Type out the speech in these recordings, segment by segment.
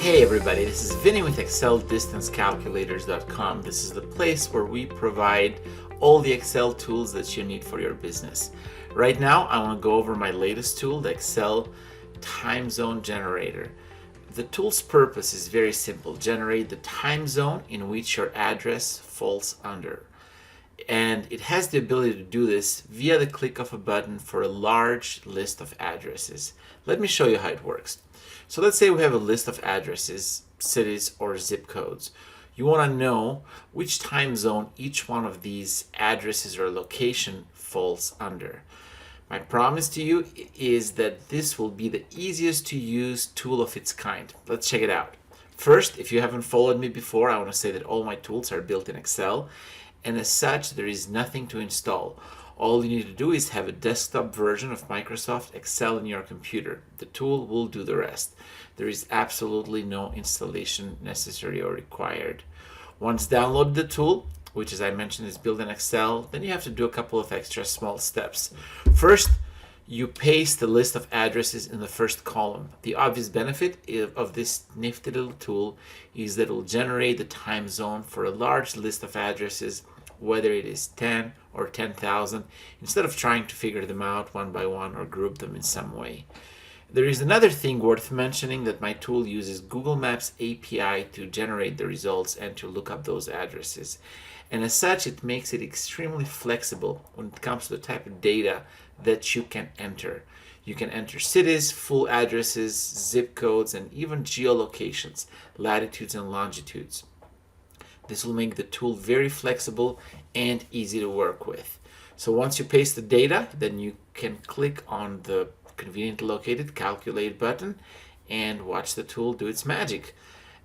Hey everybody, this is Vinny with ExcelDistanceCalculators.com. This is the place where we provide all the Excel tools that you need for your business. Right now, I want to go over my latest tool, the Excel Timezone Generator. The tool's purpose is very simple: generate the time zone in which your address falls under. And it has the ability to do this via the click of a button for a large list of addresses. Let me show you how it works. So let's say we have a list of addresses, cities, or zip codes. You want to know which time zone each one of these addresses or location falls under. My promise to you is that this will be the easiest to use tool of its kind. Let's check it out. First, if you haven't followed me before, I want to say that all my tools are built in Excel, and as such, there is nothing to install. All you need to do is have a desktop version of Microsoft Excel in your computer. The tool will do the rest. There is absolutely no installation necessary or required. Once downloaded the tool, which as I mentioned is built in Excel, then you have to do a couple of extra small steps. First, you paste the list of addresses in the first column. The obvious benefit of this nifty little tool is that it will generate the time zone for a large list of addresses, whether it is 10 or 10,000, instead of trying to figure them out one by one or group them in some way. There is another thing worth mentioning, that my tool uses Google Maps API to generate the results and to look up those addresses. And as such, it makes it extremely flexible when it comes to the type of data that you can enter. You can enter cities, full addresses, zip codes, and even geolocations, latitudes and longitudes. This will make the tool very flexible and easy to work with. So once you paste the data, then you can click on the conveniently located Calculate button and watch the tool do its magic.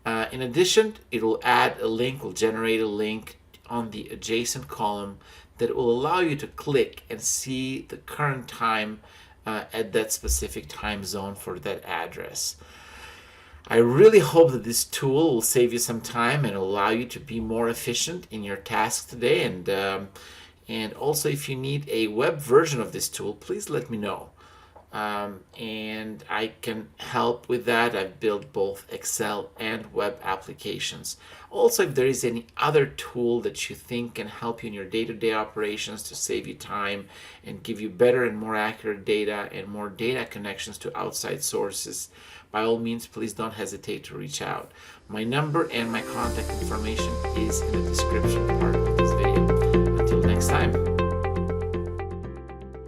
In addition, it will add a link, will generate a link on the adjacent column that will allow you to click and see the current time at that specific time zone for that address. I really hope that this tool will save you some time and allow you to be more efficient in your tasks today. And also, if you need a web version of this tool, please let me know. And I can help with that. I've built both Excel and web applications. Also, if there is any other tool that you think can help you in your day-to-day operations to save you time and give you better and more accurate data and more data connections to outside sources, by all means, please don't hesitate to reach out. My number and my contact information is in the description part of this video. Until next time.